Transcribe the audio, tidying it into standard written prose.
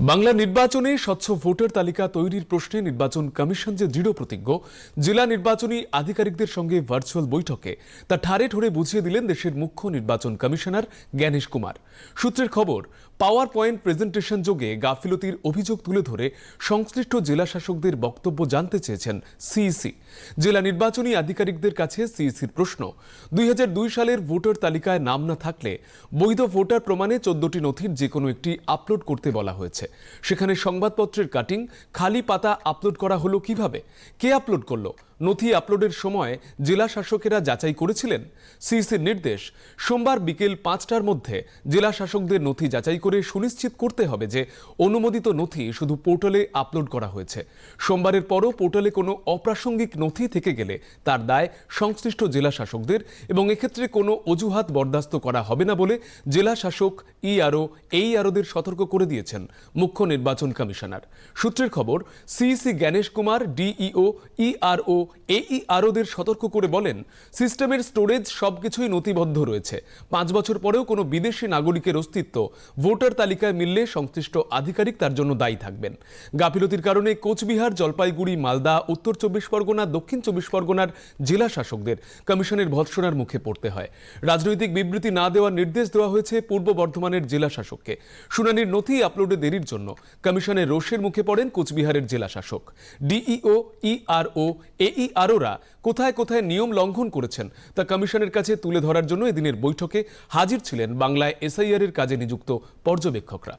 বাংলা নির্বাচনে স্বচ্ছ ভোটার তালিকা তৈরির প্রশ্নে নির্বাচন কমিশন যে দৃঢ় প্রতিজ্ঞ, জেলা নির্বাচনী আধিকারিকদের সঙ্গে ভার্চুয়াল বৈঠকে তা ঠারে ঠোরে বুঝিয়ে দিলেন দেশের মুখ্য নির্বাচন কমিশনার জ্ঞানেশ কুমার। সূত্রের খবর, পাওয়ার পয়েন্ট প্রেজেন্টেশন যোগে গাফিলতির অভিযোগ তুলে ধরে সংশ্লিষ্ট জেলা শাসকদের বক্তব্য জানতে চেয়েছেন সিইসি। জেলা নির্বাচনী আধিকারিকদের কাছে সিইসির প্রশ্ন, 2002 সালের ভোটার তালিকায় নাম না থাকলে বৈধ ভোটার প্রমাণে 14টি নথির যে কোনো একটি আপলোড করতে বলা হয়েছে। সেখানে সংবাদপত্রের কাটিং, খালি পাতা আপলোড করা হলো কিভাবে? কে আপলোড করলো? নথি আপলোডের সময় জেলা শাসকেরা যাচাই করেছিলেন? সিইসির নির্দেশ, সোমবার বিকেল 5টার মধ্যে জেলা শাসকদের নথি যাচাই করে সুনিশ্চিত করতে হবে যে অনুমোদিত নথি শুধু পোর্টালে আপলোড করা হয়েছে। সোমবারের পরও পোর্টালে কোনো অপ্রাসঙ্গিক নথি থেকে গেলে তার দায় সংশ্লিষ্ট জেলা শাসকদের এবং এক্ষেত্রে কোনো অজুহাত বরদাস্ত করা হবে না বলে জেলা শাসক, ইআরও, এইআরওদের সতর্ক করে দিয়েছেন মুখ্য নির্বাচন কমিশনার। সূত্রের খবর, CEC Gyanesh Kumar DEO, ERO, এইআরওদের সতর্ক করে বলেন, সিস্টেমের স্টোরেজ সবকিছুই নথিবদ্ধ রয়েছে। 5 বছর পরেও কোনো বিদেশি নাগরিকের অস্তিত্ব ভোটার তালিকায় মিললে সংশ্লিষ্ট আধিকারিক তার জন্য দায়ী থাকবেন। গাফিলতির কারণে কোচবিহার, জলপাইগুড়ি, মালদা, উত্তর 24 পরগনা, দক্ষিণ 24 পরগনার জেলা শাসকদের কমিশনের ভৎসনার মুখে পড়তে হয়। রাজনৈতিক বিবৃতি না দেওয়ার নির্দেশ দেওয়া হয়েছে পূর্ব বর্ধমানের জেলা শাসককে। শুনানির নথি আপলোডে দেরির জন্য কমিশনের রোষের মুখে পড়েন কোচবিহারের জেলা শাসক। ডিইও, ইআরও, এইআরওরা কোথায় কোথায় নিয়ম লঙ্ঘন করেছেন তা কমিশনের কাছে তুলে ধরার জন্য এদিনের বৈঠকে হাজির ছিলেন বাংলায় এসআইআর এর কাজে নিযুক্ত পর্যবেক্ষকরা।